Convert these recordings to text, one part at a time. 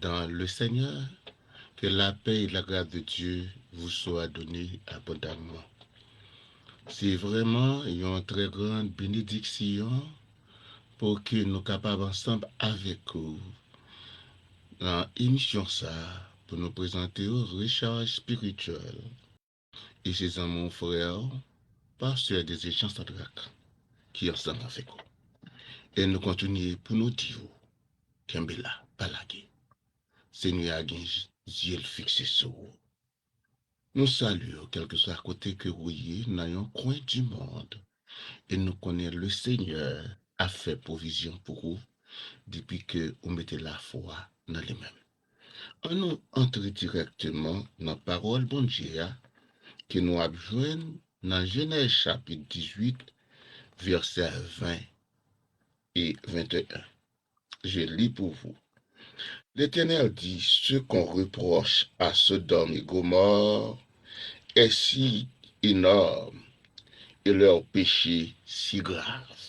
dans le Seigneur, que la paix et la grâce de Dieu vous soient données abondamment. C'est vraiment une très grande bénédiction pour que nous capables ensemble avec vous dans l'émission ça pour nous présenter une recharge spirituelle. Et c'est mon frère, pasteur des échanges Sadrach, qui est ensemble avec vous. Et nous continuons pour nous dire, Kembela, Palagé, Seigneur a yeux fixé sur vous. Nous saluons, quel que soit à côté que vous soyez, dans un coin du monde. Et nous connaissons le Seigneur a fait provision pour vous depuis que vous mettez la foi dans les mêmes. On nous entre directement dans la parole bon Dieu que nous avons joint dans Genèse chapitre 18, versets 20 et 21. Je lis pour vous. L'Éternel dit, ce qu'on reproche à Sodome et Gomorrhe est si énorme et leur péché si grave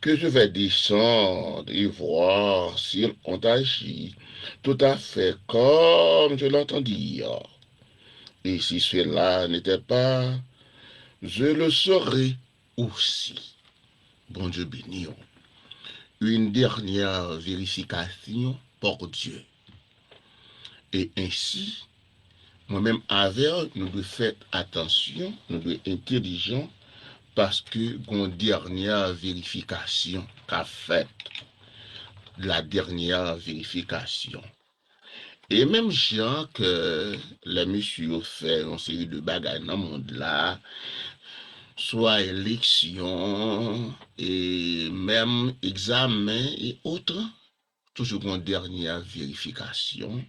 que je vais descendre et voir s'ils ont agi tout à fait comme je l'entends dire. Et si cela n'était pas, je le saurai aussi. Bon Dieu béni. Une dernière vérification pour Dieu. Et ainsi, moi-même avec, nous devons faire attention, nous devons être intelligents, parce que une dernière vérification qu'a fait, la dernière vérification. Et même gens que les messieurs fait une série de bagages dans le monde là, soit élection et même examen et autres, toujours une dernière vérification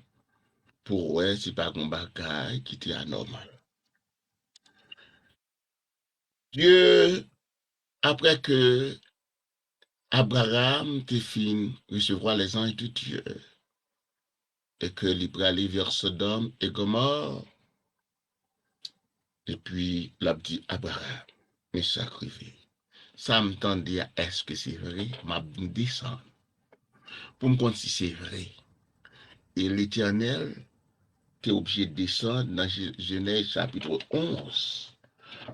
pour ouais, c'est pas un bagage qui était anormal. Dieu, après que Abraham te fin recevoir les anges de Dieu et que il aller vers Sodome et Gomorrhe, et puis l'a dit Abraham, mais sacrifié. Ça me tendait à est-ce que c'est vrai, m'a descend pour me compte si c'est vrai. Et l'Éternel t'es obligé de descendre dans Genèse chapitre 11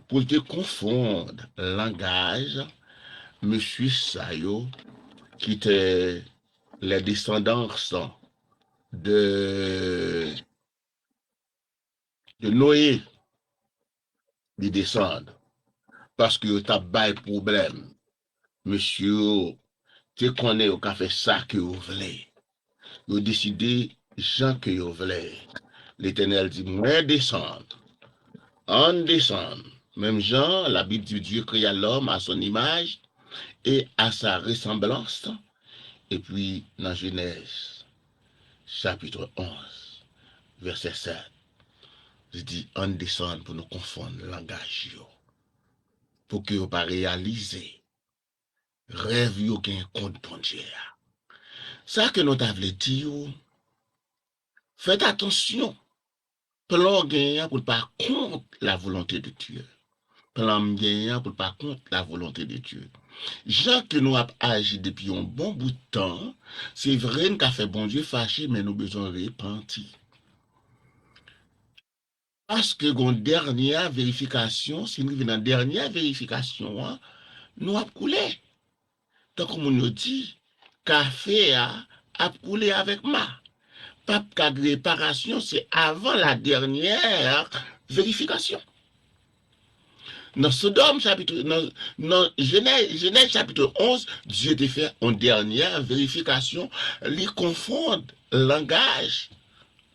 pour te confondre langage, monsieur Sayo, qui était les descendants de, de Noé, ils descendent. Parce que t'as pas de problème. Monsieur, tu connais au fait ça que vous voulez. Vous décidez, gens que vous voulez. L'Éternel dit, moi descendre. On descend. Même Jean, la Bible dit Dieu créa l'homme à son image et à sa ressemblance. Et puis, dans Genèse, chapitre 11, verset 7, je dis, on descend pour nous confondre le langage, pour que vous pas réaliser. Rêve yo gen compte bon Dieu. Ça que nous t'avons dit, faites attention. Plan gagnant pour pas contre la volonté de Dieu. Plan gagnant pour pas contre la volonté de Dieu. Jean que nous avons agi depuis un bon bout de temps, c'est vrai qu'a fait bon Dieu fâché, mais nous besoin de repentir. Parce que une dernière vérification, si nous venons dans dernière vérification, nous avons coulé. Donc, comme on nous dit, café a coulé avec ma. Pas de réparation, c'est avant la dernière vérification. Dans Sodome chapitre, dans Genèse chapitre 11, Dieu te fait une dernière vérification, les confondre le langage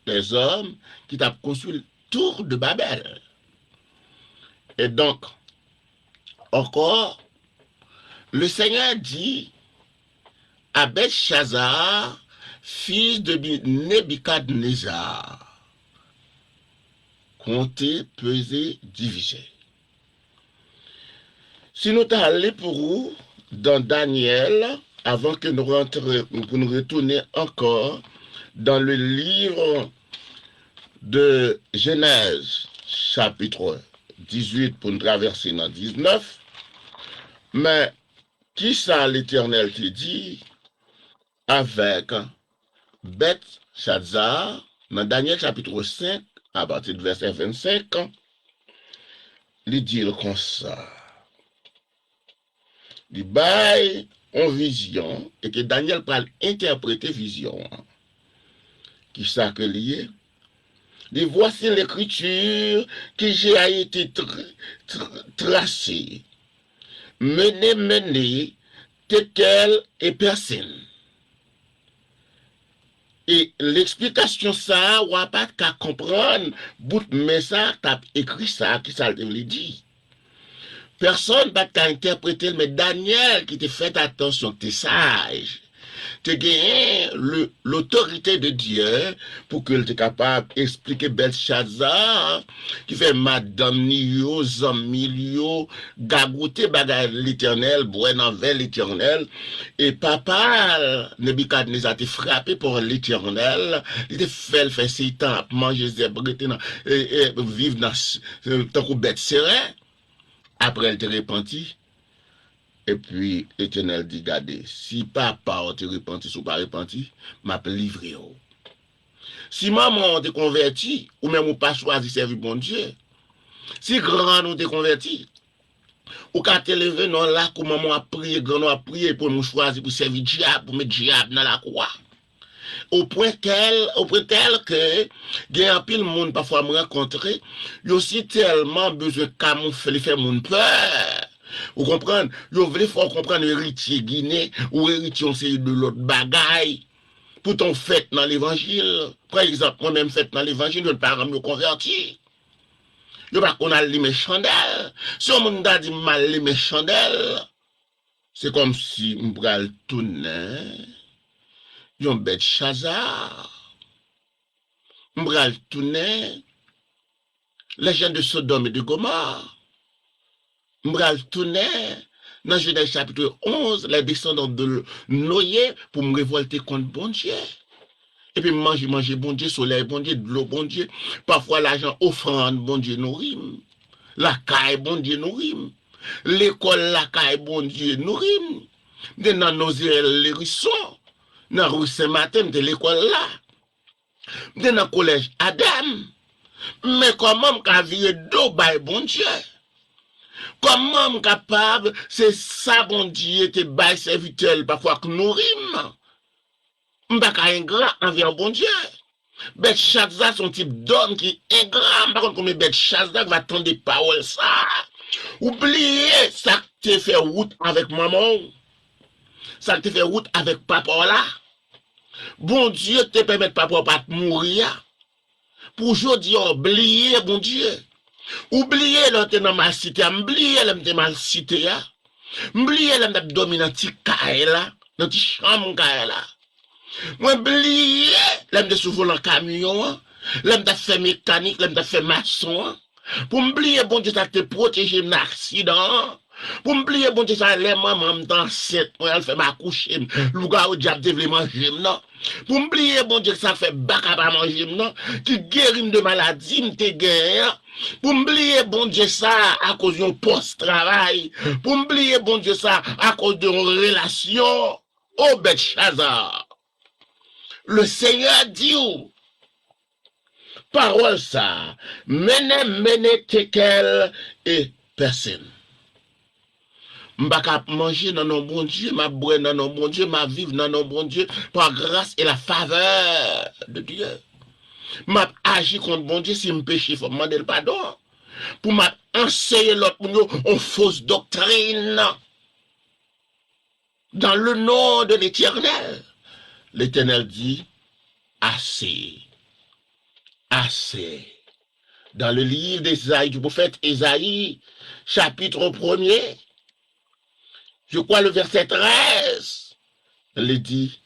des hommes qui t'a construit le tour de Babel. Et donc, encore, le Seigneur dit à Belshazzar, fils de Nebuchadnezzar, compter, peser, diviser. Si nous allons pour vous dans Daniel, avant que nous rentrions, pour nous retourner encore dans le livre de Genèse, chapitre 18, pour nous traverser dans 19, mais qui ça l'Éternel te dit avec Belshazzar, dans Daniel chapitre 5, à partir du verset 25, il dit comme ça. Il bail en vision, et que Daniel parle interpréter vision. Qui ça que lié? Et voici l'écriture que j'ai été tracée. Mener, tekel et personne. Et l'explication ça, on va pas qu'à comprendre, bout mais ça, t'as écrit ça, qui ça veut dire. Personne n'a qu'à interpréter, mais Daniel qui te fait attention, t'es sage. Tu gagnes l'autorité de Dieu pour que tu es capable d'expliquer Belshazzar qui fait madame Nio, Zamilio, gagouté bagay l'éternel, boire dans vers l'éternel. Et papa, Nebuchadnezzar été frappé pour l'éternel. Il te fait faire 6 ans, manger zèbre, et vivre dans tant que bête serein. Après, elle te repenti. Et puis, l'Éternel dit, regardez, si papa te repenti, ou pas repenti, m'a livré. Si maman te converti, ou même ou pas choisi servir bon Dieu, si grand nous te converti, ou quand te levé non là, que maman a prié, grand nous a prié pour nous choisir pour servir diable, pour mettre diable dans la croix. Au point tel que, il y a un pile monde parfois me rencontrer, il y a aussi tellement besoin de camoufler, faire mon peur. Vous comprenez? Vous voulez faire comprendre héritier Guinée ou héritier on de l'autre bagaille. Pour ton fait dans l'évangile. Par exemple, moi-même fait dans l'évangile, je ne pas me convertir. Je ne pas qu'on a les chandelles. Si on m'a dit mal les chandelles, c'est comme si on pourrait tourner. Yon Belshazzar. On pourrait tourner. Les gens de Sodome et de Gomorrhe. M'bral tourner dans Genèse chapitre 11, les descendants de Noé pour me révolter contre bon Dieu. Et puis manger bon Dieu, soleil bon Dieu, de l'eau bon Dieu. Parfois l'argent offrande bon Dieu nourrit. La caille bon Dieu nourrit. L'école la caille bon Dieu nourrit. Dans nos les ruisseaux, dans rue Saint-Martin, de l'école là. Dans le collège Adam. Mais comment m'ka viré d'eau by bon Dieu? Comment je suis capable, c'est ça, bon Dieu, te bail serviteur, parfois que nous rime. Je ne suis pas ingrat envers bon Dieu. Belshazzar, son type d'homme qui est ingrat. Par contre, comme Belshazzar va attendre des paroles, ça. Oubliez ça que tu fait route avec maman. Ça que tu fait route avec papa là. Bon Dieu te permet papa pas de mourir. Pour aujourd'hui, oubliez, bon Dieu. Oubliez l'autre dans ma cité, oubliez l'homme de ma cité, oubliez l'homme d'abdomen dans petit caille là, dans petit chambre caille là. Oubliez l'homme de souvent dans camion, l'homme de fait mécanique, l'homme de fait maçon. Pour oublier bon Dieu ça te protéger d'un accident. Pour oublier bon Dieu ça les maman dans 7 mois elle fait m'accoucher, le gars au diable devait manger non. Pour oublier bon Dieu ça fait bac à manger non, qui guérit de maladie, me guérir. Pour m'oublier, bon Dieu, ça, à cause d'un post-travail. Pour m'oublier, bon Dieu, ça, à cause d'une relation. Oh, Belshazzar. Le Seigneur dit, parole ça, mene, tekel, et personne. M'baka manger dans nos bon Dieu, ma boire dans nos bon Dieu, ma vivre dans nos bon Dieu, par grâce et la faveur de Dieu. M'a agi contre bon Dieu si me péché, faut me demander le pardon. Pour m'a enseigner l'autre pour nous en fausse doctrine. Dans le nom de l'Éternel. L'Éternel dit, assez. Assez. Dans le livre d'Ésaïe, du prophète Ésaïe, chapitre 1er, je crois le verset 13, il dit,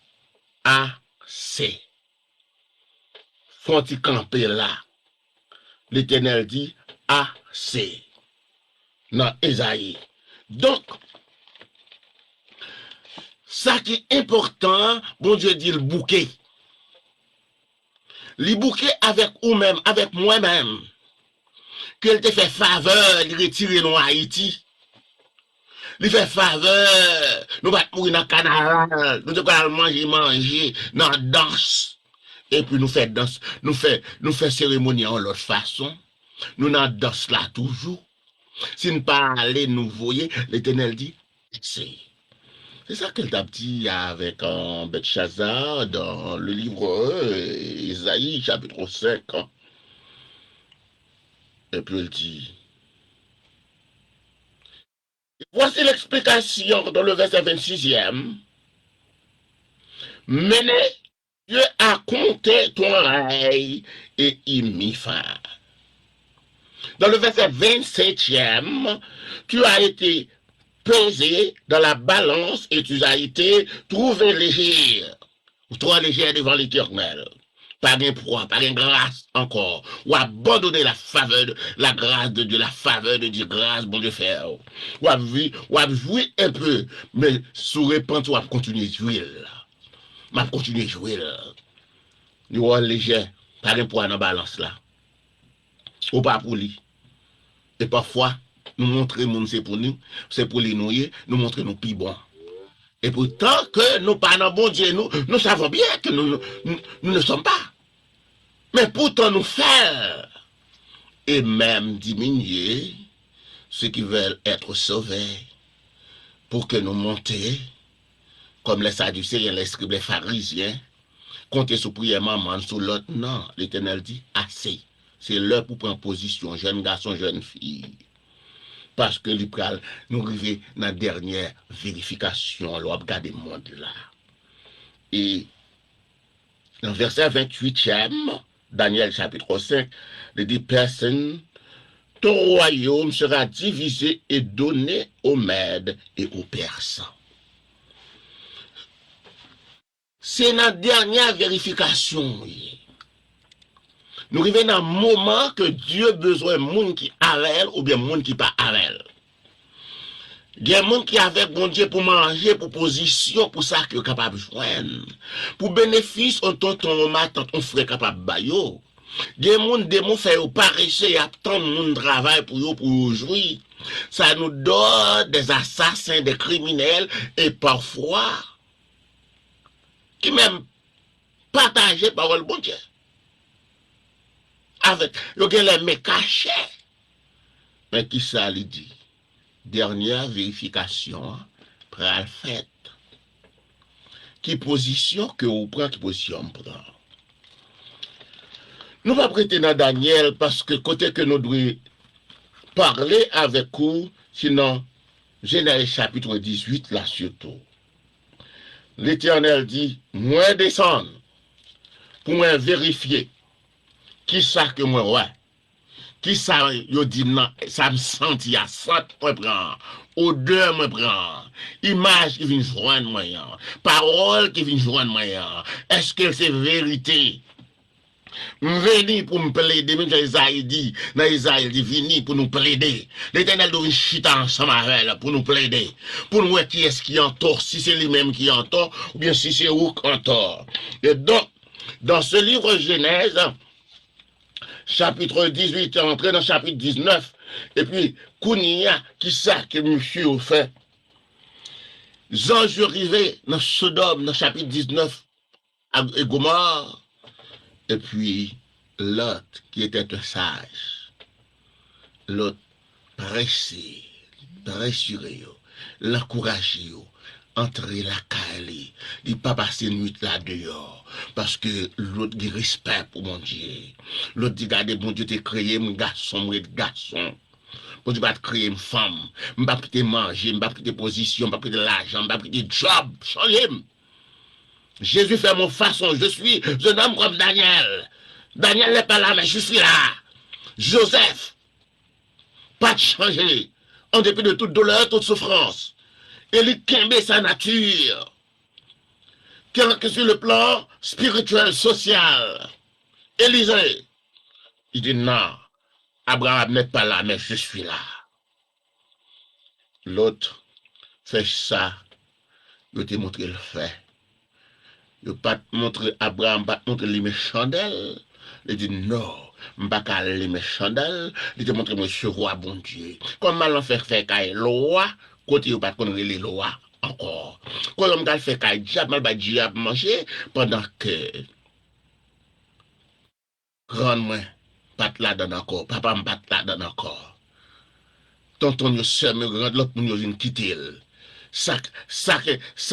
assez. Faut-il camper là? L'Éternel dit, assez. Dans Ésaïe. Donc, ça qui est important, bon Dieu dit le bouquet. Le bouquet avec vous-même, avec moi-même. Qu'elle te fait faveur de retirer nous Haïti. Il fait faveur, nous allons mourir dans le canal, nous allons manger dans la danse. Et puis nous fait cérémonie en l'autre façon. Nous n'en danse là toujours. Si nous pas aller nous voyez, l'Éternel dit, c'est ça qu'elle t'a dit avec Bethshazar dans le livre Isaïe, chapitre 5. Et puis elle dit, voici l'explication dans le verset 26e. Menez Dieu a compté ton oreille et y mit fin. Dans le verset 27e, tu as été pesé dans la balance et tu as été trouvé léger, ou trop léger devant l'Éternel. Pas de poids, pas de grâce encore. Ou abandonner la grâce de Dieu, la faveur de Dieu, grâce, bon Dieu, faire. Ou à jouer un peu, mais sous repente, ou à continuer à jouer. M'a continuer à jouer. Nous sommes légers, pas de poids dans la balance là. Ou pas pour lui. Et parfois, nous montrer le monde c'est pour les nouiller, nous montrer nos plus bons. Et pourtant que nous pas dans bon Dieu, nous savons bien que nous ne sommes pas. Mais pourtant nous faire et même diminuer ceux qui veulent être sauvés pour que nous montions comme les Sadducéens, les scribes, les pharisiens, compter sous prière maman, sous l'autre. Non, l'Éternel dit assez. C'est l'heure pour prendre position, jeune garçon, jeune fille. Parce que l'Ipral nous arrive dans la dernière vérification, l'on regarde le monde là. Et dans le verset 28e, Daniel chapitre 5, il dit, personne, ton royaume sera divisé et donné aux Mèdes et aux Persans. C'est la dernière vérification. Nous arrivons dans un moment que Dieu a besoin de monde qui avec ou bien monde qui pas avec. Il y a des gens qui avec bon Dieu pour manger, pour position, pour ça qu'ils sont capables de joindre. Pour bénéfice, on tonton, matin, on frère capable de bailler. Il y a des gens qui font paresser et attendre mon travail pour jouir. Ça nous donne des assassins, des criminels et parfois qui même partagent parole bon Dieu. Avec, il y a les mecs cachés. Mais qui ça lui dit? Dernière vérification, pral fait. Qui position que vous prenez, qui position on prend. Nous va prêter dans Daniel parce que côté que nous devons parler avec vous, sinon, Genèse chapitre 18 là surtout. L'Éternel dit, moi descendre pour moi vérifier qui ça que moi ouais. Qui ça yo dit non, ça me senti à 100 moi prend, odeur moi prend, image qui vient joindre moi, parole qui vient joindre moi. Est-ce que c'est vérité? Veni pour me plaider, même dans Isaïe dit, vini pour nous plaider. L'Éternel doit chiter ensemble avec elle pour nous plaider. Pour nous voir qui est-ce qui en tort, si c'est lui-même qui en tort, ou bien si c'est où en tort. Et donc, dans ce livre Genèse, chapitre 18, entré dans chapitre 19, et puis, Kounia, qui ça que monsieur fait? Ange arrivé dans Sodome, dans chapitre 19, et Gomorrhe, et puis l'autre qui était un sage, l'autre pressé, rassuré, l'encouragé, entrer la caille, il pas passer une nuit là dehors, parce que l'autre dit respect pour mon Dieu, l'autre dit regardez mon Dieu t'es créé mon garçon, bon Dieu va te créer une femme, m'a pas manger, m'a pas position, m'a pas l'argent, m'a pas job, changer. Jésus fait mon façon, je suis un homme comme Daniel. Daniel n'est pas là, mais je suis là. Joseph, pas de changer, en dépit de toute douleur, toute souffrance. Il a sa nature, que sur le plan spirituel, social. Élisée, il dit non, Abraham n'est pas là, mais je suis là. L'autre fait ça, je te montre le fait. Je ne vais pas montrer Abraham, pas montrer les chandelles. Il dit non, je ne vais pas les chandelles. Il te montre monsieur roi bon Dieu. Comme mal on fait qu'il loi, côté ou pas qu'on les lois encore. Quand on fait qu'il diable, mal diable manger pendant que Grand moi, pas là dans encore, papa me pas là dans encore. Tonton yo sœur me grand l'autre moun yo vinn quitter. Ça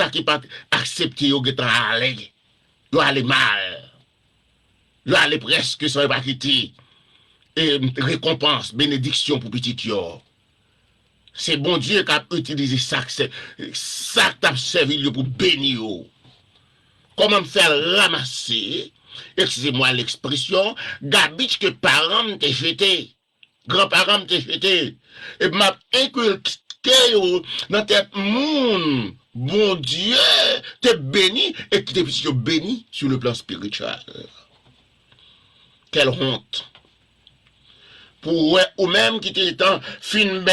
qui pas accepter yo getan aller. Yo aller mal. Yo aller presque sans pas quitter. Et récompense, bénédiction pour petit yo. C'est bon Dieu qui a utilisé ça qui a servi pour bénir. Comment me faire ramasser, excusez-moi l'expression, garbage que parents t'ont jeté, grands-parents t'ont jeté, et m'a inculqué dans tête monde. Bon Dieu, t'es béni et t'es béni sur le plan spirituel. Quelle honte. Pour ou même qui t'es en fin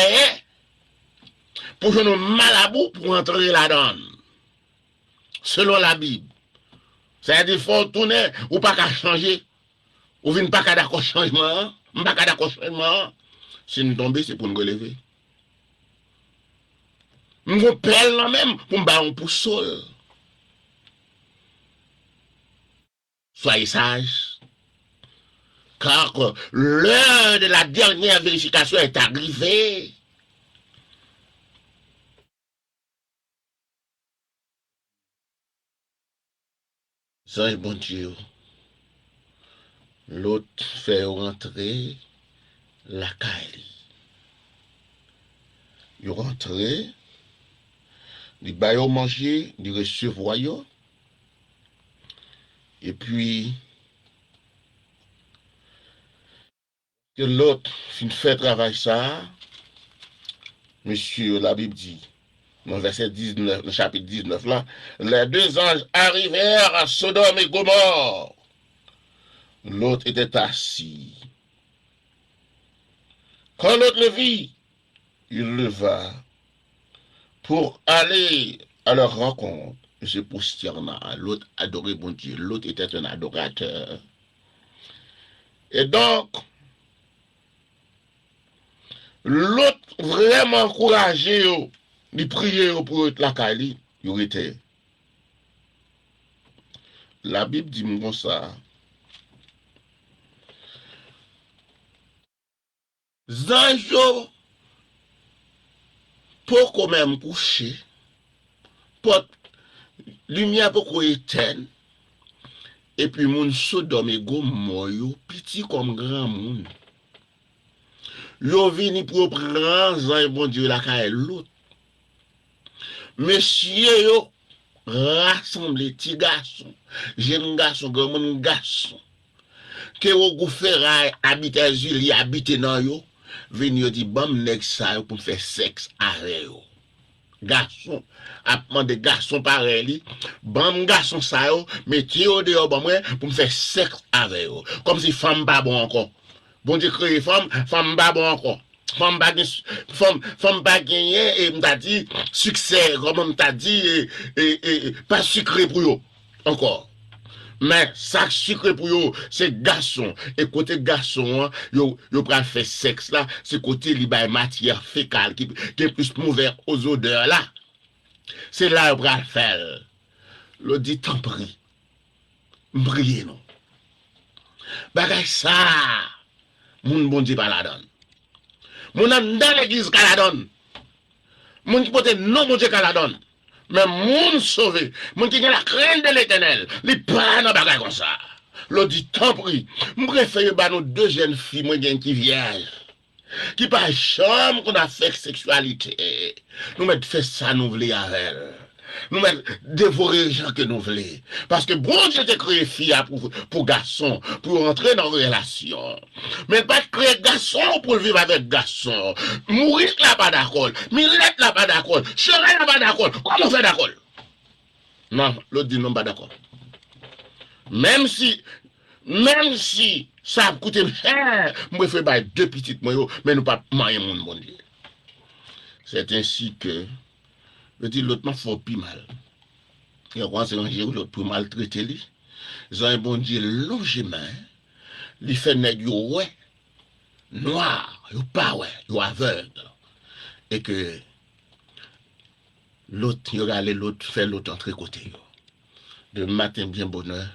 pour nous malabou pour entrer là-dedans. Selon la Bible. C'est-à-dire qu'il faut tourner ou pas qu'à changer. Ou vient pas qu'à d'accord changement. Pas qu'à d'accord changement. Si nous tombons, c'est pour nous relever. Nous pèle là même pour nous battre pour sol. Soyez sages. Car l'heure de la dernière vérification est arrivée. C'est bon Dieu. L'autre fait rentrer la caille. Il rentrer, il va manger, il recevoir. Et puis, que l'autre fait travail ça, monsieur, la Bible dit, dans le verset 19, le chapitre 19 là, les deux anges arrivèrent à Sodome et Gomorrhe. L'autre était assis. Quand l'autre le vit, il leva pour aller à leur rencontre. Et se prosterna. L'autre adorait bon Dieu. L'autre était un adorateur. Et donc, l'autre vraiment encouragé, il priait pour la Kali, il était. La Bible dit comme ça. Zanjo, pour quand même coucher, pour lumière pour qu'on éteindre, et puis moun Sodome et Gomorrhe, petit comme grand monde. Yo vini pour prendre zan bon Dieu la caille l'autre. Monsieur yo rassemble petits garçons, jeunes garçons, grand garçons. Que au goufferail habite Julie habite dans yo, vini yo dit bam nèg ça pour faire sexe avec yo. Garçon, apprendre des garçons pareils, bam garçon ça yo, mettez yo dehors bon moi pour me faire sexe avec yo. Comme si femme pas bon encore. Bon Dieu créé femme pas bon encore. Femme pas gagner et m'ta dit succès comme m'ta dit et pas sucré pour yo encore. Mais ça sucré pour yo c'est garçon et côté garçon yo pral faire sexe là c'est côté li bay matière fécale qui est plus mauvais aux odeurs là. C'est là yo pral faire. Le dit tant prie. M'prier non. Bagay ça moun bon Dieu pas la donne. Mon âme dans l'église qu'elle la donne. Mon qui peut non mon Dieu qu'elle la donne. Mais mon sauvé, mon qui a la crainte de l'éternel, il pas dans bagage comme ça. L'on dit tant pis. Je préfère bah nos deux jeunes filles, moi qui vierges. Qui pas chambre qu'on a fait sexualité. Nous mettons fait ça nous voulons avec elle. Nous mettons dévorer les gens que nous voulons. Parce que bon Dieu t'a créé fille pour garçon, pour entrer dans une relation. Mais pas créer garçon pour vivre avec garçon. Mourir là pas d'accord. Millet là pas d'accord. Cherin là pas d'accord. Comment on fait d'accord? Non, l'autre dit non pas d'accord. Même si ça a coûté cher, moi je fais deux petites moyens, mais nous pas moyen mon Dieu. C'est ainsi que je dis l'autre m'a fait plus mal. Et quand c'est un jour l'autre pour maltraiter lui, ils ont un bon Dieu longement, il fait nèg yo ouais, noir, yo pas ouais, yo aveugle. Et que l'autre, il allé l'autre faire l'autre entrer côté yo. De matin bien bonheur,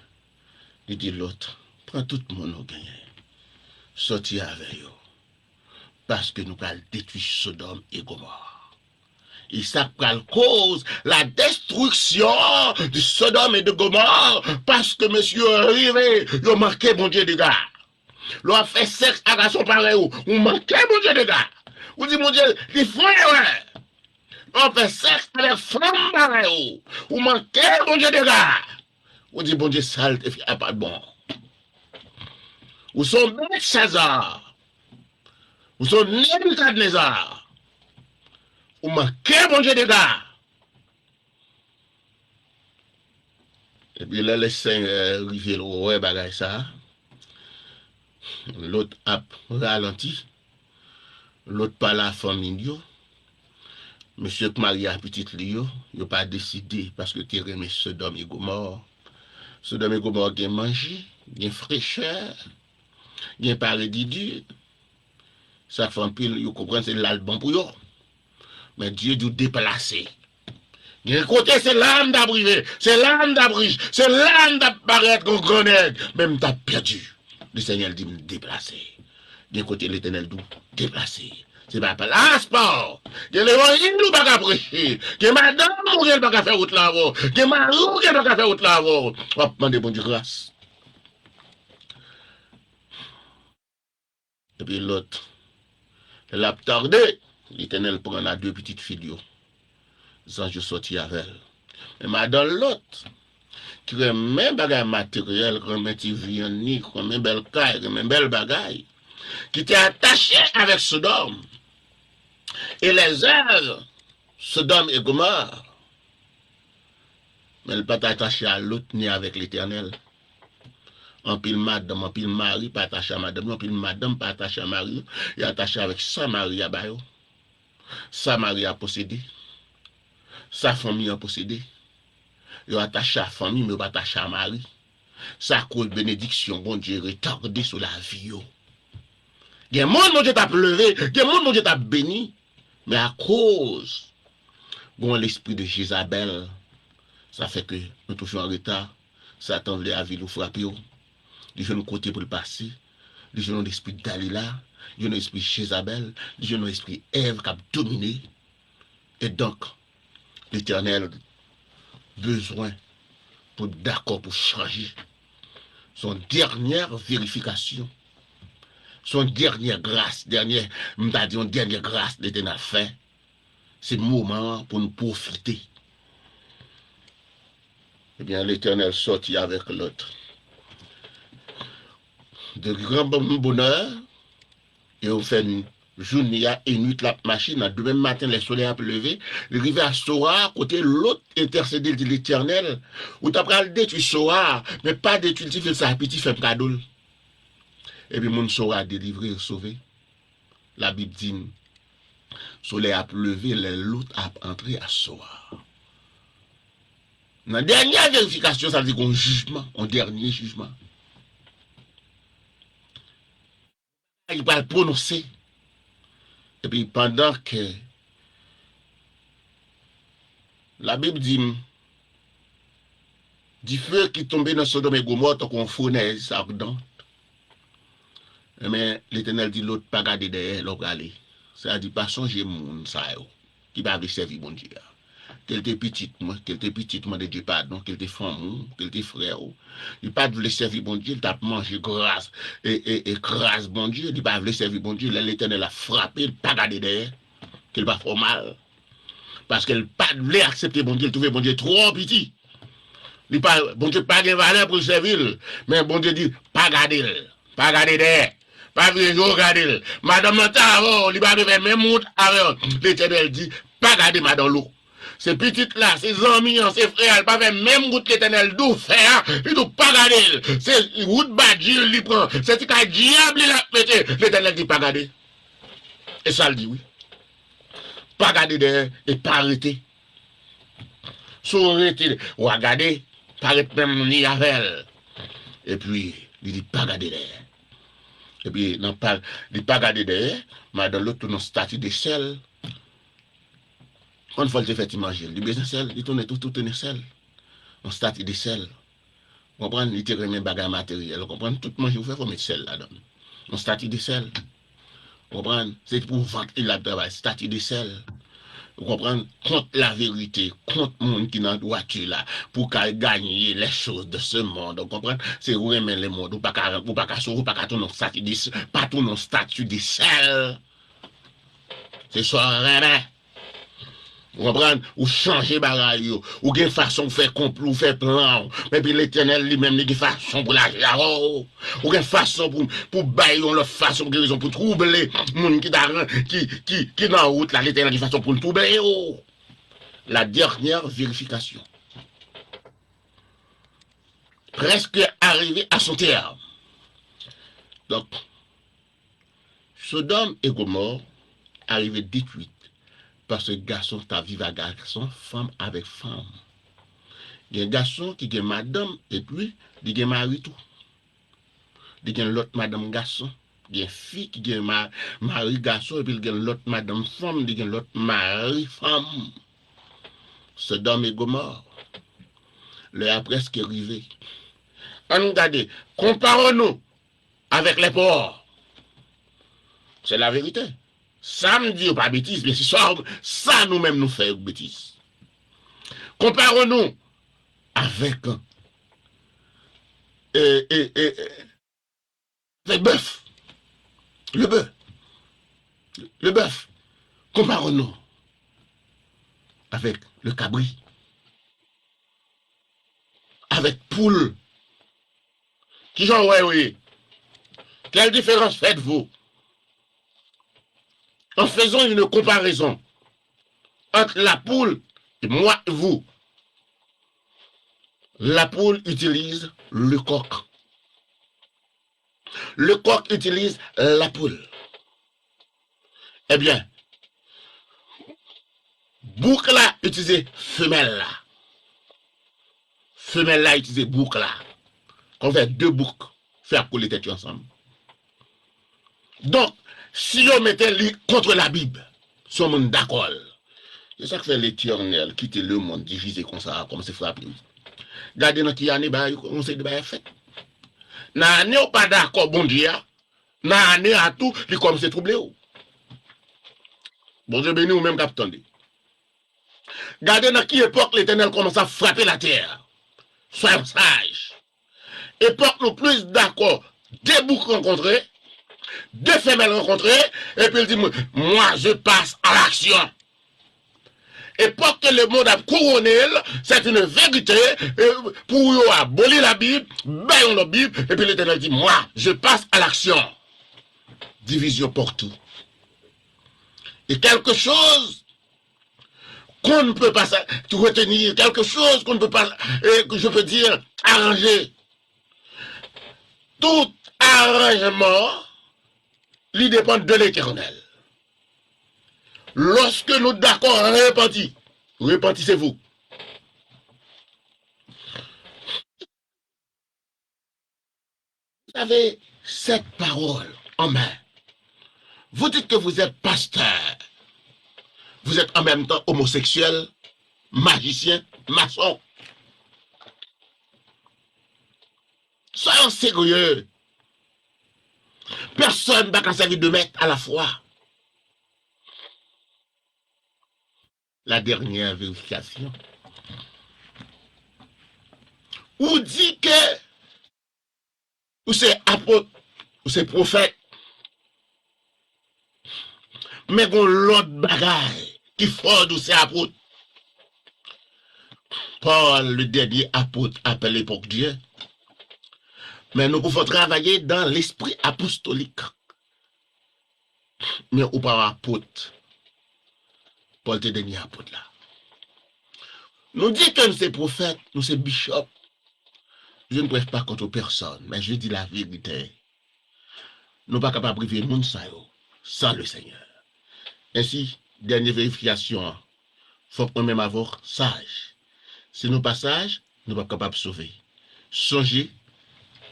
il dit l'autre, Prends tout le monde au gagné. Sorti avec eux. Parce que nous allons détruire Sodome et Gomorrhe. Et ça cause la destruction de Sodome et de Gomorrhe. Parce que monsieur arrivé, il a manqué bon Dieu de gars. L'on fait sexe avec son pareil. On manqué bon Dieu de gars. On dit mon Dieu, il faut ouais. On fait sexe avec femme pareil. On manqué bon Dieu de gars. On dit bon Dieu sale, il n'y a pas de bon. Ou sont Belshazzar. Ou sont Nebuchadnezzar. Ou manquez bon Dieu de gars. Et puis là, les cinq rivières, ouais, bagay ça. L'autre a ralenti. L'autre pas la famille. Monsieur Maria petite Lio, il n'a pas décidé parce que tu remets Sodome et Gomorrhe. Sodome et Gomorrhe, il y a mangé, il y a fraîcheur, il y a paradis. Ça fait un peu, vous comprenez, c'est l'album pour eux. Mais Dieu doit déplacer. Il y a un côté, c'est l'âme d'abriver, c'est l'âme d'abrige, c'est l'âme d'apparaître comme grenade. Même t'as perdu. Le Seigneur dit me déplacer. Il y a un côté, l'Éternel doit déplacer. C'est pas la sport. Il y a l'évangile ou pas prêcher. Il y a madame ou il pas faire autre là-haut. Il y a marou qui pas faire autre là-haut. On va demander bon Dieu grâce. Et puis l'autre, elle a tardé. L'Éternel prend la deux petites filles. Sans je sortis avec elle. Mais madame l'autre, qui a même bagage matériel, comme un petit viande, comme un bel caille, comme un bel bagage, qui était attaché avec Sodome. Et les œuvres, Sodome et Gomorrhe, mais elle n'est pas attachée à l'autre ni avec l'Éternel. En pile madame, en pile mari, pas attaché à madame, en pile madame, pas attaché à mari, il est attaché avec sa mari à Bayo. Sa mari a possédé, sa famille a possédé. Il est attaché à la famille, mais il n'est pas attaché à mari. Ça cause bénédiction, bon Dieu, retardé sur la vie. Il y a un monde où Dieu t'a levé, il y a un monde où Dieu t'a béni, mais à cause bon l'esprit de Jézabel, ça fait que nous touchons en retard. Satan voulait à ville ou frapper. Il fait un côté pour le passer. Il fait l'esprit d'Alila. Il fait l'esprit Jézabel. Il fait l'esprit Ève qui a dominé. Et donc, l'Éternel besoin pour d'accord pour changer. Son dernière vérification. Son dernière grâce. Dernière grâce l'Éternel fait. C'est le moment pour nous profiter. Eh bien, l'Éternel sortit avec l'autre. De grand bonheur, et on fait une journée et nuit la machine, à demain matin, le soleil a levé, arrivé à Sora, côté l'autre intercédé de l'Éternel, où tu as détruit Sora, mais pas détruit, tu fais ça, petit fait un cadeau. Et puis, mon Sora a délivré, sauvé. La Bible dit, le soleil a levé, l'autre a entré à Sora. Dans la dernière vérification, ça veut dire qu'on jugement, un dernier jugement. Il va le prononcer. Et puis pendant que la Bible dit du feu qui tombait dans Sodome et Gomorrhe tant qu'on fournaise ardente. Mais l'Éternel dit l'autre pas garder derrière l'autre aller. Ça dit pas songer moun ça qui va servir bon Dieu. Qu'elle était petite moi, de Dieu pardon, qu'elle était femme, qu'elle était frère. Il pas voulu servir bon Dieu, il t'a mangé grâce et grâce bon Dieu, il pas voulu servir bon Dieu, l'Éternel a frappé, il pas garder derrière, qu'il va faire mal. Parce qu'elle pas voulu accepter bon Dieu, il trouvait bon Dieu trop petit. Il pas bon Dieu pas de valeur pour servir, mais bon Dieu dit pas garder derrière. Pas venir regarder. Madame Nantaro, il va faire même montre avec l'Éternel dit pas garder madame l'eau. Ces petites là, ces amis, ces frères, ils pas faire même route l'Éternel d'où faire, ils doivent pas garder. C'est route badil, il prend. C'est ce qu'il diable il a pété. L'Éternel dit pas garder. Et ça le dit oui. Pas garder derrière et pas arrêter. Soit arrêter, ou regarder, pas arrêter même ni avec elle. Et puis, il dit pas garder derrière. Et puis, il dit pas garder derrière, mais dans l'autre, dans statut de sel. Une fois qu'il fait manger, il besoin de sel, il tourne tout sel. On statut de sel. Vous comprenez? Il te remet bagage matériel. Vous comprenez? Tout manger, vous faites, faut mettre sel là-dedans. On statut de sel. Vous comprenez? C'est pour vendre la travail, statut de sel. Vous comprenez? Contre la vérité, contre le monde qui est dans la voiture là, pour gagner les choses de ce monde. Vous comprenez? C'est remettre le monde. Ou pas qu'à tout non statut de sel. Pas tout non statut de sel. C'est ça, remet. Vous comprenez? Ou changer bagaille, ou une façon de faire complot, faire plan, mais puis l'éternel lui-même, il a une façon pour la gérer, ou une façon pour bailler, une façon pour raison pour troubler, monde qui est dans la route, là, l'éternel, une façon pour le troubler, La dernière vérification. Presque arrivé à son terme. Donc, Sodome et Gomorre, arrivé détruite, parce que garçon, ta vie à garçon, femme avec femme. Il y a un garçon qui est madame, et puis, il y a mari tout. Il y a l'autre madame garçon. Il y a une fille qui est mari garçon, et puis il y a l'autre madame femme, il y a l'autre mari femme. Sodome et Gomorre. L'heure presque arrivé. On nous regarde, comparons-nous avec les pauvres. C'est la vérité. Ça me dit pas bêtise, mais ça nous-mêmes nous fait bêtise. Comparons-nous avec le bœuf. Le bœuf. Le bœuf. Comparons-nous avec le cabri. Avec poule. Qui j'en oui. Quelle différence faites-vous? En faisant une comparaison entre la poule et moi et vous. La poule utilise le coq. Le coq utilise la poule. Eh bien, bouc là utilise femelle là. Femelle là utilise bouc là. Qu'on fait deux boucs, faire couler tête ensemble. Donc, si on mettait contre la Bible, sommes d'accord. C'est ça que fait l'Éternel, quitter le monde, diviser comme ça, comme c'est frappé. Gardez dans qui année, on sait de fait. Dans l'année, on pas d'accord, bon Dieu. Dans l'année, à tout, puis comme c'est troublé. Bon Dieu béni ou même capitaine. Gardez dans qui époque l'Éternel commence à frapper la terre. Soyons sages. Époque nous plus d'accord, deux boucs rencontrés, deux femelles rencontrées, et puis il dit, moi je passe à l'action. Époque que le monde a couronné, c'est une vérité, pour abolir la Bible, baillons la Bible, et puis l'Éternel dit, moi je passe à l'action. Division partout. Et quelque chose qu'on ne peut pas retenir, quelque chose qu'on ne peut pas, que je peux dire, arranger. Tout arrangement, il dépend de l'Éternel. Lorsque nous d'accord repentissez-vous. Vous avez cette parole en main. Vous dites que vous êtes pasteur. Vous êtes en même temps homosexuel, magicien, maçon. Soyons sérieux. Personne ne va servir de maître à la fois. La dernière vérification. Ou dit que ou c'est apôtre, ou c'est prophète, mais bon l'autre bagaille qui faut ou c'est apôtre. Paul, le dernier apôtre, appelle l'époque Dieu. Mais nous pouvons travailler dans l'esprit apostolique. Mais ou pas apôtre. Paul te dernier apôtre là. Nous disons que nous sommes prophètes, nous sommes bishops. Je ne prêche pas contre personne, mais je dis la vérité. Nous ne sommes pas capables de priver le monde sans le Seigneur. Ainsi, dernière vérification, il faut qu'on même avoir sage. Si nous pas sages, nous ne sommes pas capables de sauver. Songez,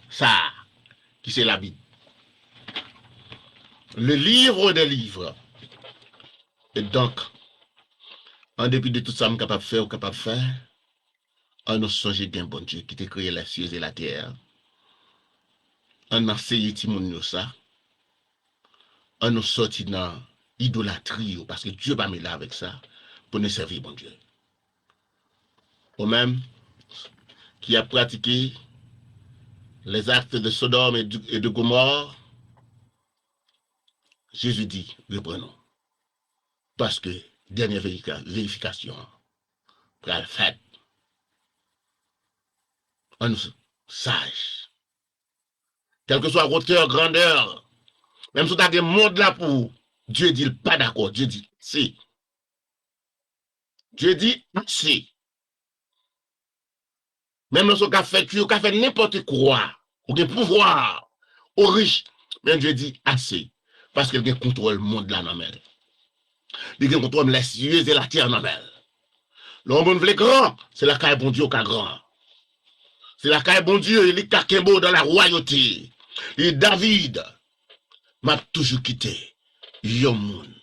ça, qui c'est la Bible. Le livre des livres. Et donc, en dépit de tout ça, je suis capable de faire ou capable de faire, On nous songe bien, bon Dieu, qui t'a créé les cieux et la terre. On enseigne tout le monde ça. On nous sortit dans l'idolâtrie, parce que Dieu va me là avec ça, pour nous servir, bon Dieu. Ou même, qui a pratiqué les actes de Sodome et de Gomorre, Jésus dit, reprenons. Parce que, dernière vérification, pour le fait, on nous sage. Quelle que soit hauteur, grandeur, même si tu as des mondes là pour, Dieu dit pas d'accord, Dieu dit si. Dieu dit si. Même lorsqu'on a fait tuer, on a fait n'importe quoi, on a pouvoir, au riche, mais Dieu dit assez. Parce qu'il contrôle le monde là, non, il contrôle les cieux et la terre, non, l'homme veut grand, c'est la caille bon Dieu qui est grand. C'est la caille bon Dieu, il est kakembo dans la royauté. Et David m'a toujours quitté. Yomoun.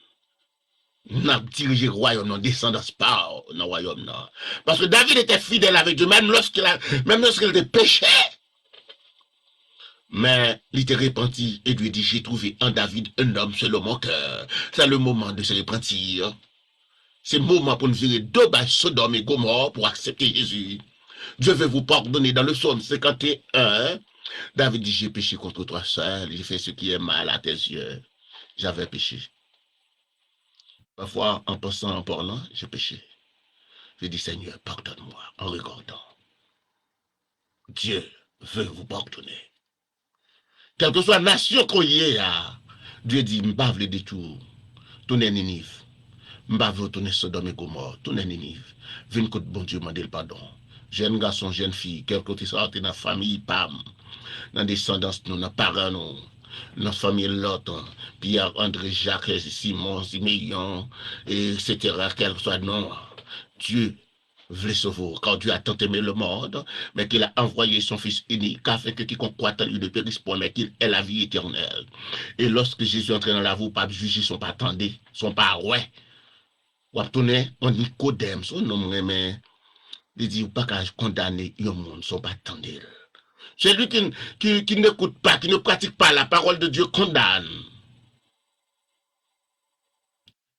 N'a dirigé le royaume, non descendance pas dans le royaume, non. Parce que David était fidèle avec Dieu, même lorsqu'il était péché. Mais il était repenti et lui dit, j'ai trouvé en David un homme selon mon cœur. C'est le moment de se repentir. C'est le moment pour nous virer deux bas Sodome et Gomorre pour accepter Jésus. Dieu veut vous pardonner. Dans le psaume 51, David dit, j'ai péché contre toi seul, j'ai fait ce qui est mal à tes yeux. J'avais péché. Parfois, en pensant, en parlant, j'ai péché. Je dis, Seigneur, pardonne-moi en regardant. Dieu veut vous pardonner. Quelle que soit la nation qu'on y est, Dieu dit, m'bave le détour. Tournez Ninive. M'bave tourner Sodome et Gomorre. Tournez Ninive. Vine côté bon Dieu, m'a dit le pardon. Jeune garçon, jeune fille, quel côté soit dans la famille, pam. Dans descendance, nous, dans parents, nous. Notre famille l'autre, Pierre, André, Jacques, Simon, Siméon, etc., quel que soit le nom, Dieu voulait sauver, quand Dieu a tant aimé le monde, mais qu'il a envoyé son Fils unique, afin que quiconque croit en lui ne périsse point, mais qu'il ait la vie éternelle. Et lorsque Jésus entrait dans la vie, pas juger, son pas attendé, son pas ouais. Ou à tourner, on Nicodème, son nom, mais il dit, pas qu'à condamner le monde, son pas attendé. Celui qui n'écoute pas, qui ne pratique pas la parole de Dieu condamne.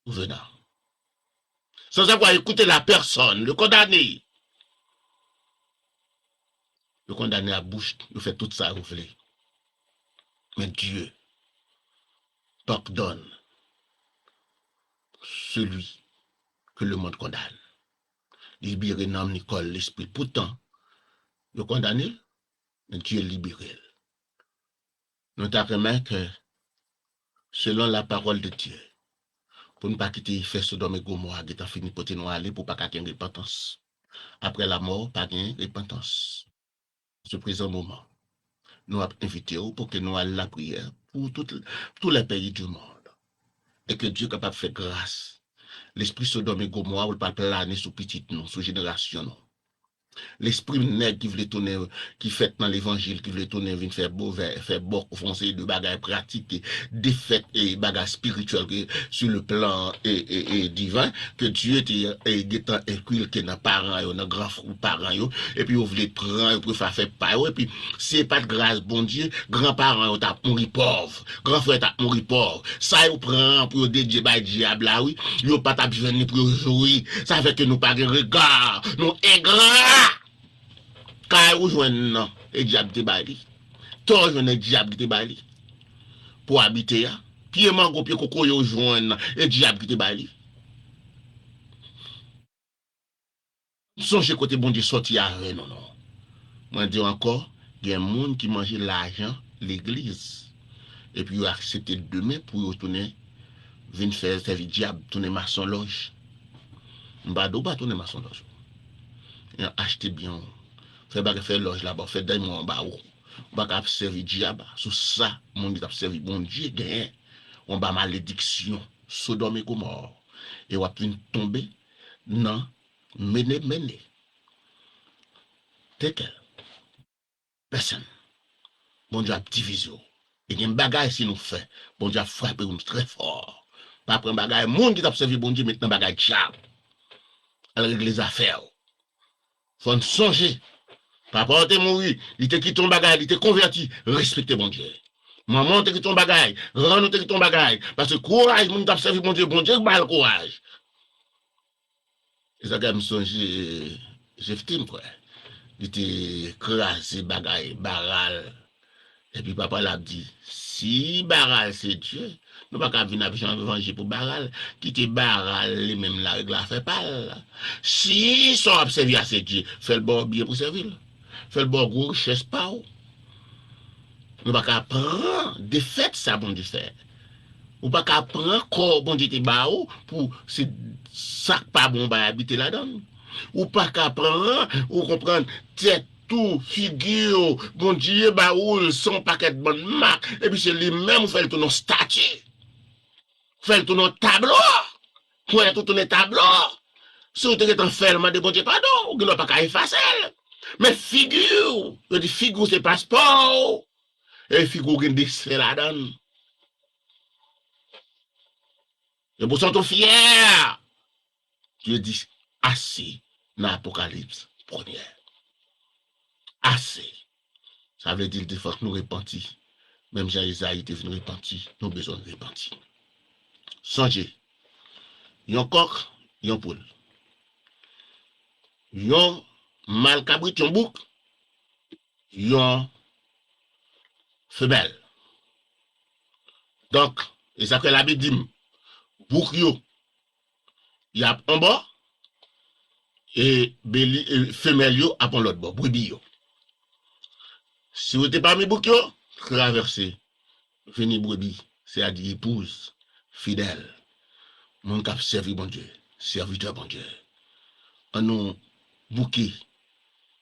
Venant. Sans avoir écouté la personne, le condamné. Le condamné à bouche, il fait tout ça, vous voulez. Mais Dieu pardonne celui que le monde condamne. Libérer l'âme, Nicole, l'esprit. Pourtant, le condamné, mais Dieu libéré. Nous t'apprenons que, selon la parole de Dieu, pour ne pas quitter faire Sodome et Gomorrhe, qui a fini pour nous aller pour pas qu'il y ait une repentance. Après la mort, pas de repentance. Ce présent moment, nous avons invité pour que nous allions la prière pour tous les pays du monde. Et que Dieu est capable de faire grâce. L'esprit Sodome et Gomorrhe ne pas planer sous petite nous, sous génération nous. L'esprit nègre qui voulait tourner, qui fait dans l'évangile, qui voulait tourner, vient faire beau, faire beau, foncer de bagages pratiques, défaites et bagages spirituels sur le plan et divin, que Dieu est inclus que nos parents, nos grands parents, et puis vous voulez prendre, pour faire pas, et puis c'est pas de grâce, bon Dieu, grands-parents, t'as mouru pauvre, grand frère t'as mouru pauvre, ça vous prend pour dédier par diable là, oui, vous pas t'as besoin pour jouer, ça fait que nous pas de regard, nous ingrats. Quand vous jouez non, et diable te bali. Toi jouez diable te bali. Pour habiter là. Pied mango, pied coco, vous jouez et diable te bali. Songez côté bon Dieu sorti à rien, non, non. Moi, dis encore, il y a un monde qui mange l'argent, l'église. Et puis, il a accepté demain pour retourner, venir faire servir diable, tourner maçon loge. Mbado pas tourner maçon loge. Acheter bien. Faire loge là-bas, faire des mots en bas. On va servir diable. Sous ça, mon Dieu a servi bon Dieu, gagne. On va malédiction, Sodome et Gomorrhe. Et on va tomber, non, mener. Tekel. Personne. Bon Dieu a divisé. Et il y a un bagage si nous fait. Bon Dieu a frappé nous très fort. Pas prendre bagage, monde qui a servi bon Dieu, maintenant bagage diable. Elle règle les affaires. Faut songer. Papa te mouru, il te quitté ton bagage, il te converti, respectez mon Dieu. Maman te quitté ton bagage, rends-nous te quitté ton bagage. Parce que courage, mon t'a servi mon Dieu, bah le courage. Et ça, quand me songer, j'estime quoi. Il était crasé bagage, baral. Et puis papa l'a dit, si baral c'est Dieu, nous pas qu'à venir avec un venger pour baral, qui te baral, les mêmes la règle la fait pas. Si son observé à c'est Dieu, fait le bon bien pour servir. Fait le bon gros richesse pas. Nous pas qu'à prendre défaite ça bon Dieu fait. Ou pas qu'à prendre corps bon Dieu te ba pour c'est ça pas bon ba habiter là-dedans. Ou pas qu'à prendre ou comprendre tête tout figure bon Dieu ba ou son paquet de bonne marque et puis c'est lui même fait ton statut. Fait ton tableau. Pour tout ton tableau. Si vous êtes en fait de bon Dieu pardon, ou que pas qu'à effacer. Mais figure, je dis figure c'est passeport. Et figure qui dit c'est là-dedans. Et vous sentez fier. Dieu dit assez dans l'Apocalypse première. Assez. Ça veut dire qu'il faut que nous repentir. Même Jean-Isaïe était venu repentir. Nous avons besoin de repentir. Songez. Yon coq, yon poule. Yon mal cabrit, yon bouc. Yon femelle. Donc, et ça que la Bible dit, bouc yo, y a en bas, et femelle yo a l'autre bord, brebis yo. Si vous n'êtes pas mis bouc yo, traversez. Venez brebis, c'est-à-dire épouse, fidèle. Mon cap servi bon Dieu, serviteur bon Dieu. On nous bouquet,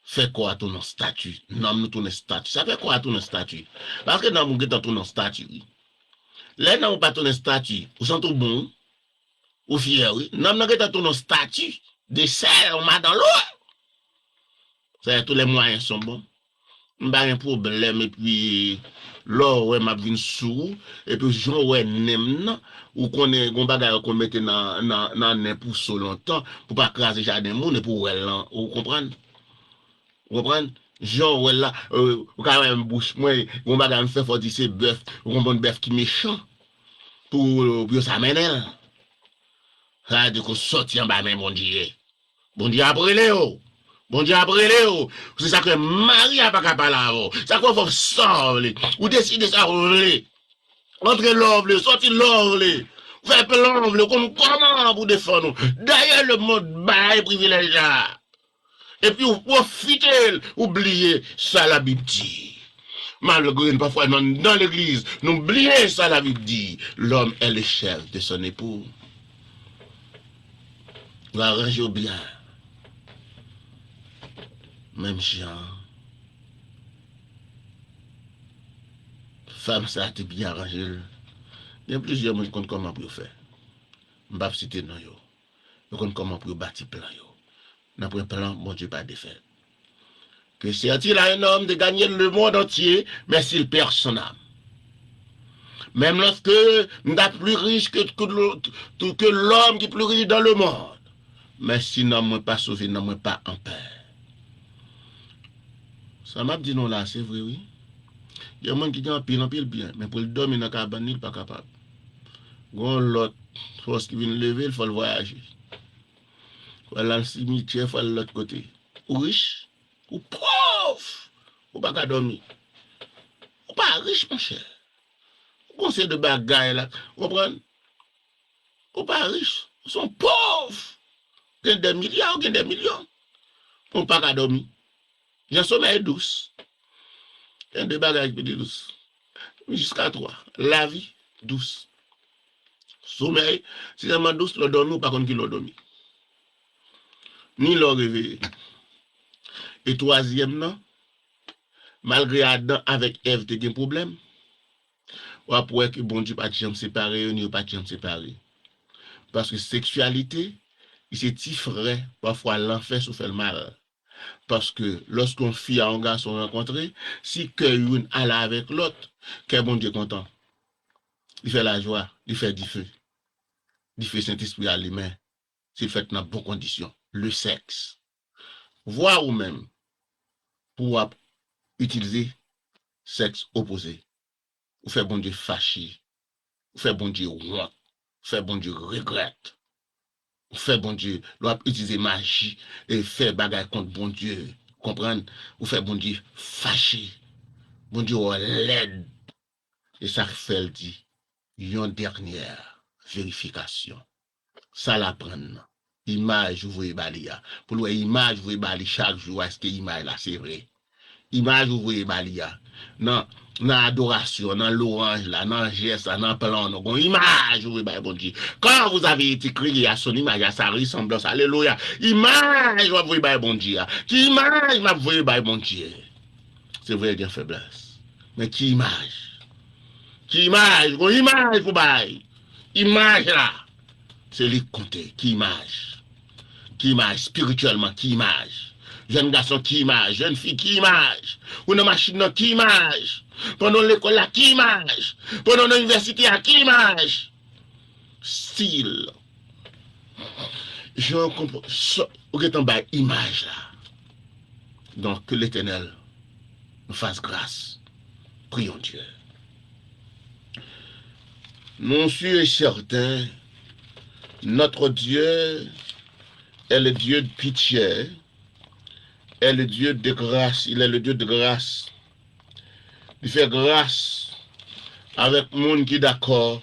fait quoi à ton statut? Non, nous ton statut. Ça fait quoi à ton statut? Parce que dans mon guet ton statut, oui. Là, non, pas ton statut. Vous sentez bon, ou fier, oui. Non, non, ton statut. De sel, on m'a dans l'eau. Ça, tous les moyens sont bons. Pas un problème, et puis, là, ouais, m'a venu sous, et puis, j'en ouais, nem, ou qu'on est, qu'on bagaille qu'on mette dans pour so longtemps, pour pas craser jardin monde, et pour ouais, là, vous comprenez? Vous comprenez? Genre, ouais, là, quand même, bouche, moi, qu'on bagaille me fait faut dire c'est bœuf, ou qu'on bon bœuf qui méchant, pour ça mène, ça, du coup, sortir en bas, même, bon Dieu. Bon Dieu, après, Léo. Bon Dieu, après Léo, c'est ça que Marie a pas capable là. Ça qu'on faut sortir, ou décider ça rouler. Entre l'ombre, sortir l'ombre, faire l'ombre, comme comment vous défendre. D'ailleurs, le monde bail privilège là. Et puis, vous profitez, oubliez ça la Bible dit. Malgré parfois dans l'église, n'oubliez ça la Bible dit. L'homme est le chef de son époux. Vous arrangez bien. Même genre. Femme, ça a été bien arrangé. Il y a plusieurs gens qui connaissent comment pour faire. Je ne vais pas citer non. Ils connaissent comment pour bâtir plan. Dans un plan, bon Dieu pas défait. Que sert-il à un homme de gagner le monde entier, mais s'il perd son âme? Même lorsque nous sommes plus riches que l'homme qui est plus riche dans le monde. Mais si nous ne pas sauvé, nous ne pas en paix. Ça m'a dit non là, c'est vrai, oui. Il y a des gens qui ont en pile bien, mais pour le dormir dans la cabane, il n'est pas capable. Quand l'autre force qui vient lever, il faut le voyager. Il faut aller dans le cimetière, il faut aller de l'autre côté. Ou riche, ou pauvre, ou pas qu'à dormir. Ou pas riche, mon cher. Ou conseil de bagaille là, vous comprenez? Ou pas riche, ou sont pauvres. Il y a des milliards, il y a des millions. Ou pas qu'à dormir. Il y a un sommeil douce. Il y a des bagages qui sont douces. Jusqu'à 3. La vie douce. Sommeil, si c'est vraiment douce, le dormir ou pas contre qui le dormir. Ni le réveiller. Et troisième, non, malgré Adam avec Ève, tu as un problème. Ou après que bon Dieu pas de jamais séparé, ni pas de jamais séparé. Parce que sexualité, c'est petit frère, parfois l'enfer se fait le mal. Parce que lorsqu'on fille et un garçon sont rencontrés, si que une allait avec l'autre, quel bon Dieu content. Il fait la joie, il fait du feu. Il fait Saint-Esprit à lui-même. S'il fait dans bonnes conditions. Le sexe. voir ou même pour utiliser sexe opposé. Ou faire bon Dieu fâché, ou faire bon Dieu honte, ou faire bon Dieu regrette, ou faire bon Dieu, doit utiliser magie et faire bagaille contre bon Dieu. Comprendre? Ou faire bon Dieu fâché, bon Dieu l'aide. Et ça fait le dit, une dernière vérification. Ça la prenne. Image, vous voyez, balia. Pour le image, vous voyez, balia chaque jour, est-ce que l'image là, c'est vrai? Image, vous voyez, balia. Non, dans l'adoration, dans l'orange, là, dans le geste, dans le plan, dans image, vous voyez, bon Dieu. Quand vous avez été créé à son image, à sa ressemblance, alléluia, image, vous voyez, bon Dieu. Qui image, vous voyez, bon Dieu. C'est vrai, il y a faiblesse. Mais qui image? Qui image, bon image, vous voyez. Image, là. C'est lui compter, qui image. Qui image, spirituellement, qui image. Jeune garçon, qui image. Jeune fille, qui image. Ou dans machine, qui image. Pendant l'école, là, qui image. Pendant l'université, qui image. Style. Je comprends. Vous êtes en bas, image, là. Donc, que l'Éternel nous fasse grâce. Prions Dieu. Non sûr et certain, notre Dieu est le Dieu de pitié, est le Dieu de grâce, il est le Dieu de grâce. Il fait grâce avec le monde qui est d'accord,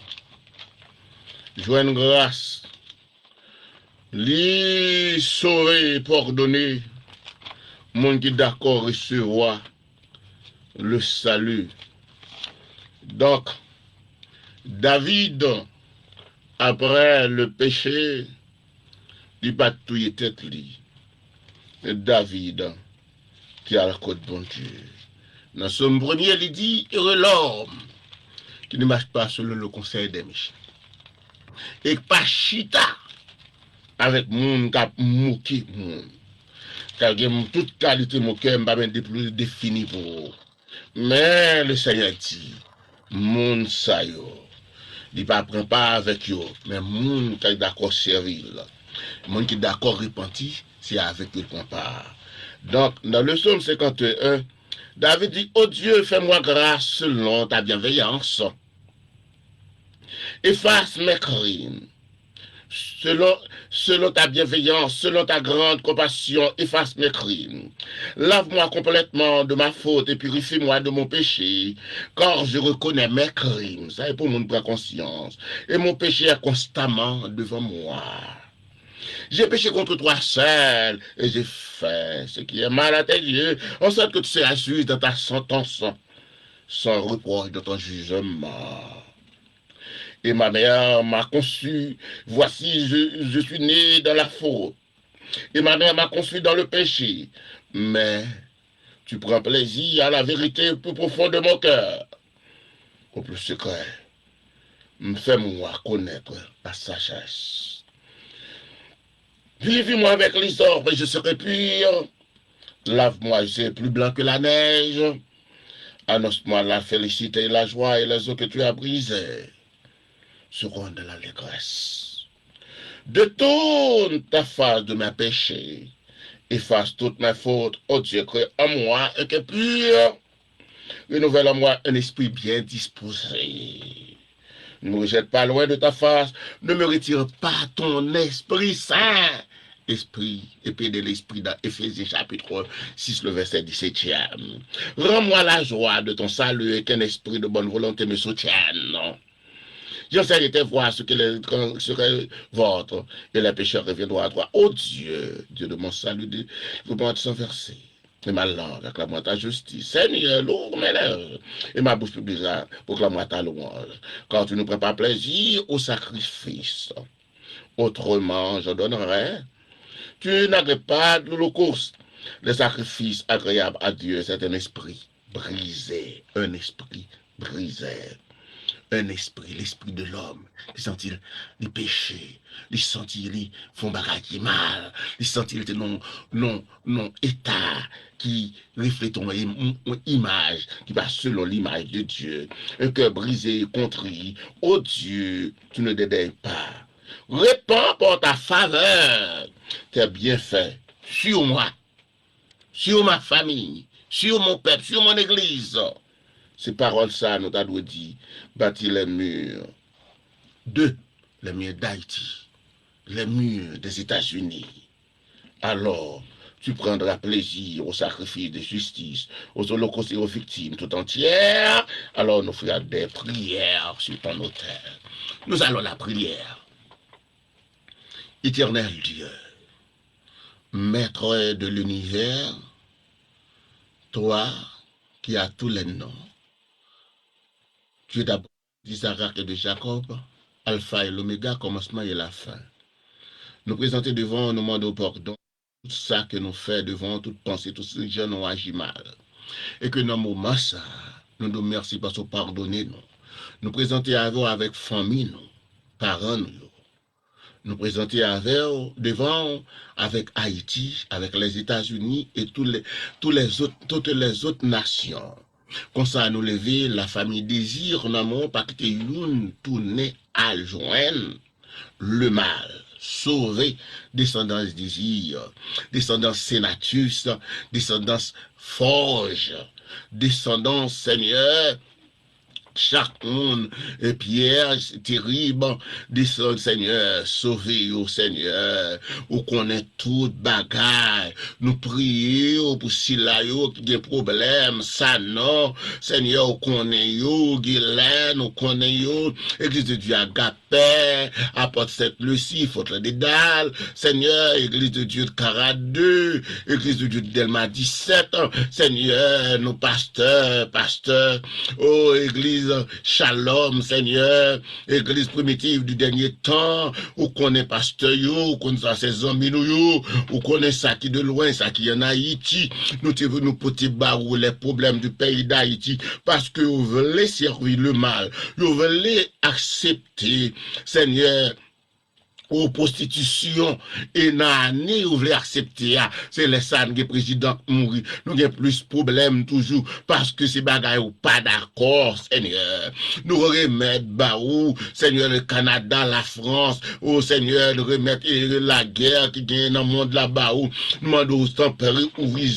joindre grâce, lui sauver, pardonner, le monde qui est d'accord recevoir le salut. Donc, David, après le péché, il pas tout tête lui. David, qui a la côte bon Dieu. Dans son premier, il dit, heureux l'homme qui ne marche pas selon le conseil des méchants. Et pas chita avec moun qui a moqué moun. Car toute qualité moquée, m'a bien défini pour vous. Mais le Seigneur dit, moun sa yo. Il ne prend pas avec yo, mais moun qui est d'accord servir. Moun qui est d'accord repenti, c'est avec eux qu'on part. Donc, dans le psaume 51, David dit, oh Dieu, fais-moi grâce selon ta bienveillance. Efface mes crimes. Selon ta bienveillance, selon ta grande compassion, efface mes crimes. Lave-moi complètement de ma faute et purifie-moi de mon péché, car je reconnais mes crimes. Ça est pour mon prendre conscience. Et mon péché est constamment devant moi. J'ai péché contre toi seul, et j'ai fait ce qui est mal à tes yeux, en sorte que tu seras juste dans ta sentence, sans reproche de ton jugement. Et ma mère m'a conçu, voici, je suis né dans la faute. Et ma mère m'a conçu dans le péché. Mais tu prends plaisir à la vérité plus profonde de mon cœur. Au plus secret, fais-moi connaître la sagesse. Vivez-moi avec l'histoire et je serai pur. Lave-moi, je serai plus blanc que la neige. Annonce-moi la félicité, la joie et les eaux que tu as brisées seront de l'allégresse. Détourne ta face de mes péchés. Efface toutes mes fautes. Oh Dieu, crée en moi un cœur pur. Renouvelle en moi un esprit bien disposé. Ne me rejette pas loin de ta face. Ne me retire pas ton esprit saint. Esprit, épée de l'esprit dans Éphésiens chapitre 6, le verset 17e. Rends-moi la joie de ton salut et qu'un esprit de bonne volonté me soutienne. J'enseigne voir ce que serait votre, et les pécheurs reviendront à toi. Oh Dieu, Dieu de mon salut, vous pouvez sans verser. Et ma langue acclame ta justice. Seigneur, lourd mes lèvres. Et ma bouche publiera proclame ta louange. Car tu ne prends pas plaisir au sacrifice. Autrement, je donnerai. Tu n'agrées pas de l'holocauste. Le sacrifice agréable à Dieu, c'est un esprit brisé. Un esprit brisé. Un esprit, l'esprit de l'homme, qui sentit les péchés, les sentit les font bagaille qui mal, les sentit les non état qui reflète une image, qui va selon l'image de Dieu. Un cœur brisé, contrit. Oh Dieu, tu ne dédaignes pas. Répands pour ta faveur tes bienfaits sur moi. sur ma famille, sur mon peuple, sur mon église. Ces paroles, ça, nous avons dit, bâtir les murs. 2. Les murs d'Haïti, les murs des États-Unis. Alors, tu prendras plaisir au sacrifice de justice, aux holocaustes et aux victimes tout entières. Alors, nous ferons des prières sur ton autel. Nous allons la prière. Éternel Dieu, Maître de l'univers, toi qui as tous les noms, tu es d'abord d'Isaac et de Jacob, Alpha et l'Oméga, commencement et la fin. Nous présenter devant nous demander pardon tout ça que nous faisons devant toute pensée, tout ce que gens nous agi mal. Et que dans le moment ça, nous nous remercions parce que pardonnez nous. Nous présenter avec famille, nous, parents, nous présenter devant avec Haïti, avec les États-Unis et toutes les autres nations. Comme ça, nous lever la famille désir, non, parce que nous tourner à joindre le mal. Sauver descendance désir, descendance sénatus, descendance forge, descendance Seigneur, chaque monde, et Pierre, terrible, descend Seigneur, sauvez au Seigneur, ou connaît toute bagaille, nous prions pour ceux-là qui ont des problèmes, ça non, Seigneur, ou connaît yo, Guylaine, ou connaît yo, Église de Dieu Agapé, apôtre Sainte-Lucie, Faute de Dalles, Seigneur, Église de Dieu de 42, Église de Dieu de Delma 17, Seigneur, nos pasteurs, oh, Église Shalom, Seigneur, Église primitive du dernier temps, ou connaît pasteur yo, ou connaît ses amis yo, ou connaît ça qui de loin, ça qui en Haïti, nous te venons pour te barrer les problèmes du pays d'Haïti, parce que vous voulez servir le mal, vous voulez accepter, Seigneur, aux prostitution et dans l'année où vous voulez accepter c'est les sangs que président mourir nous avons plus de problèmes toujours parce que ces bagailles ou pas d'accord Seigneur nous remettre baou Seigneur le Canada la France oh Seigneur nous remettre la guerre qui gagne dans le monde là-bas nous demandons tempérer ouvrir